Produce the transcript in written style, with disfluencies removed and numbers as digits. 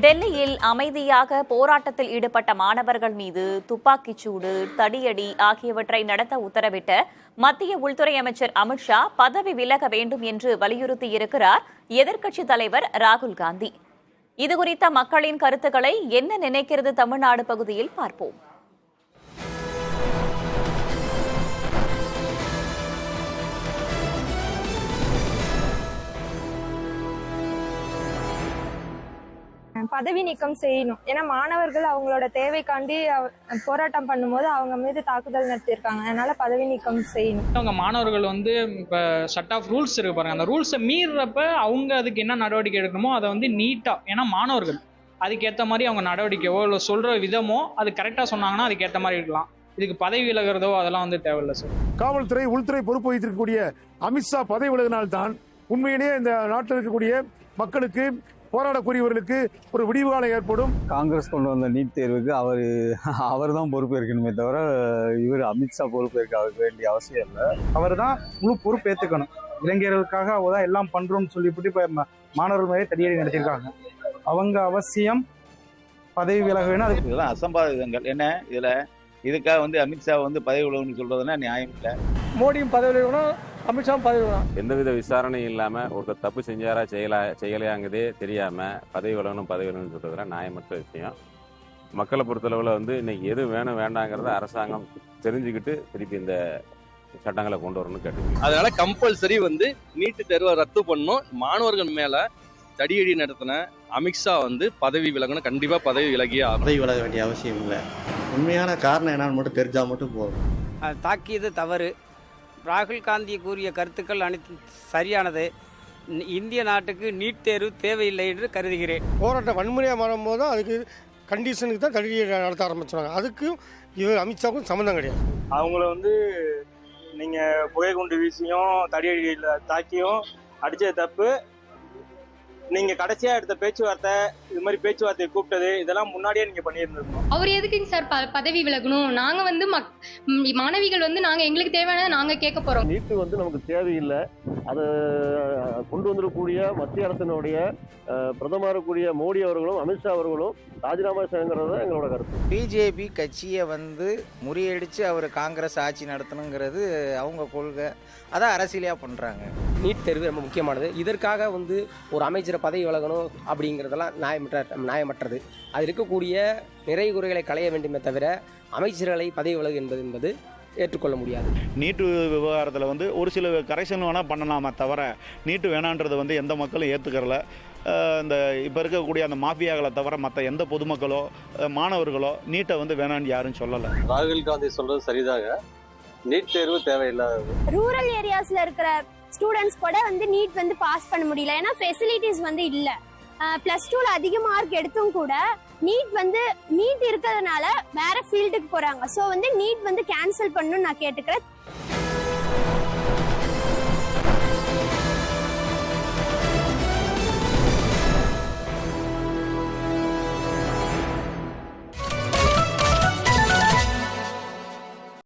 டெல்லியில் அமைதியாக போராட்டத்தில் ஈடுபட்ட மாணவர்கள் மீது துப்பாக்கிச்சூடு, தடியடி ஆகியவற்றை நடத்த உத்தரவிட்ட மத்திய உள்துறை அமைச்சர் அமித்ஷா பதவி விலக வேண்டும் என்று வலியுறுத்தியிருக்கிறார் எதிர்க்கட்சித் தலைவர் ராகுல் காந்தி. இதுகுறித்த மக்களின் கருத்துக்களை என்ன நினைக்கிறது தமிழ்நாடு பகுதியில் பார்ப்போம். பதவி நீக்கம் செய்யணும். ஏன்னா மாணவர்கள் அவங்களோட தேவைக்காண்டி போராட்டம் பண்ணும்போது அவங்க மீது தாக்குதல் நடத்தியிருக்காங்க. அதனால பதவி நீக்கம் செய்யணும். அவங்க மாணவர்கள் இப்போ செட் ஆஃப் ரூல்ஸ் இருக்கு பாருங்க, அந்த ரூல்ஸை மீறப்ப அவங்க அதுக்கு என்ன நடவடிக்கை எடுக்கணுமோ அதை நீட்டா, ஏன்னா மாணவர்கள் அதுக்கேற்ற மாதிரி அவங்க நடவடிக்கையோ இல்லை சொல்ற விதமோ அது கரெக்டா சொன்னாங்கன்னா அதுக்கேற்ற மாதிரி இருக்கலாம். இதுக்கு பதவி விலகிறதோ அதெல்லாம் தேவையில்லை சார். காவல்துறை உள்துறை பொறுப்பு வைத்திருக்கக்கூடிய அமித்ஷா பதவி விலகினால்தான் உண்மையிலேயே இந்த நாட்டில் இருக்கக்கூடிய மக்களுக்கு, போராடக்கூடியவர்களுக்கு ஒரு விடிவு காலம் ஏற்படும். காங்கிரஸ் கொண்டு வந்த நீட் தேர்வுக்கு அவர் தான் பொறுப்பேற்கணுமே தவிர இவர் அமித்ஷா பொறுப்பேற்க வேண்டிய அவசியம் இல்லை. அவர் தான் முழு பொறுப்பேற்றுக்கணும். இளைஞர்களுக்காக அவர் தான் எல்லாம் பண்றோம்னு சொல்லிவிட்டு இப்போ மாணவர்கள் மேலே தடியடி நடத்தியிருக்காங்க. அவங்க அவசியம் பதவி விலக வேணும். அதுக்கு இதெல்லாம் அசம்பாவிதங்கள். என்ன இதுக்காக அமித்ஷா பதவி விலகணும்னு சொல்றதுன்னா நியாயம் இல்லை. மோடியும் பதவி விலகணும், அமித்ஷாவும் பதவி விலகணும். எந்தவித விசாரணையும் இல்லாம ஒருத்தர் தப்பு செஞ்சாரா செய்யலையாங்கிறதே தெரியாம பதவி விலகணும்னு சொல்றதுல நியாயமற்ற விஷயம். மக்களை பொறுத்தளவுல இன்னைக்கு எது வேணும் வேண்டாங்கிறத அரசாங்கம் தெரிஞ்சுக்கிட்டு திருப்பி இந்த சட்டங்களை கொண்டு வரணும்னு கேட்டு, அதனால கம்பல்சரி நீட்டு தேர்வை ரத்து பண்ணணும். மாணவர்கள் மேல தடியடி நடத்தின அமித்ஷா பதவி விலகணும். கண்டிப்பா பதவி விலகியே பதவி விலக வேண்டிய அவசியம் இல்லை. உண்மையான காரணம் என்னன்னு மட்டும் தெரிஞ்சா மட்டும் போதும். தாக்கியது தவறு. ராகுல் காந்தி கூறிய கருத்துக்கள் அனைத்து சரியானது. இந்திய நாட்டுக்கு நீட் தேர்வு தேவையில்லை என்று கருதுகிறேன். போராட்டம் வன்முறையாக மாறும்போது தான் அதுக்கு கண்டிஷனுக்கு தான் தடியை நடத்த ஆரம்பிச்சாங்க. அதுக்கும் இவர் அமித்ஷாவுக்கும் சம்மந்தம் கிடையாது. அவங்கள நீங்கள் புகை குண்டு வீசியும் தடியடியில் தாக்கியும் அடித்தது தப்பு. நீங்கள் கடைசியாக எடுத்த பேச்சுவார்த்தை, இது மாதிரி பேச்சுவார்த்தையை கூப்பிட்டது, இதெல்லாம் முன்னாடியே நீங்கள் பண்ணியிருந்துருக்கணும். அவர் எதுக்குங்க சார் பதவி விலகணும்? நாங்கள் மாணவிகள் நாங்கள் எங்களுக்கு தேவையான நாங்கள் கேட்க போகிறோம். நீட்டு நமக்கு தேவையில்லை. அதை கொண்டு வந்துடக்கூடிய மத்திய அரசினுடைய பிரதமர் மோடி அவர்களும் அமித்ஷா அவர்களும் ராஜினாமா செய்யறது தான் எங்களோட கருத்து. பிஜேபி கட்சியை முறியடிச்சு அவர் காங்கிரஸ் ஆட்சி நடத்தணுங்கிறது அவங்க கொள்கை. அதான் அரசியலையா பண்றாங்க. நீட் தேர்வு ரொம்ப முக்கியமானது. இதற்காக ஒரு அமைச்சரை பதவி விலகணும் அப்படிங்கிறதெல்லாம் நியாயமற்றது. அது இருக்கக்கூடிய நிறை குறைகளை களைய வேண்டுமே தவிர அமைச்சர்களை பதவி விலகு என்பது ஏற்றுக்கொள்ள முடியாது. நீட்டு விவகாரத்தில் ஒரு சில கரெக்ஷன் வேணால் பண்ணலாமா தவிர நீட்டு வேணான்றது எந்த மக்களும் ஏற்றுக்கிறல. இந்த இப்போ இருக்கக்கூடிய அந்த மாஃபியாக்களை தவிர மற்ற எந்த பொதுமக்களோ மாணவர்களோ நீட்டை வேணான்னு யாரும் சொல்லலை. ராகுல் காந்தி சொல்றது சரிதாக. நீட் தேர்வு தேவையில்லாதது. ரூரல் ஏரியாஸ்ல இருக்கிற ஸ்டூடெண்ட்ஸ் கூட நீட் பாஸ் பண்ண முடியல. ஏன்னா ஃபெசிலிட்டிஸ் இல்ல. +2ல அதிக மார்க் எடுத்தும் கூட நீட் இருக்கிறதுனால வேற ஃபீல்டுக்கு போறாங்க. ஸோ நீட் கேன்சல் பண்ணணும்னு நான் கேட்டுக்கிறேன்.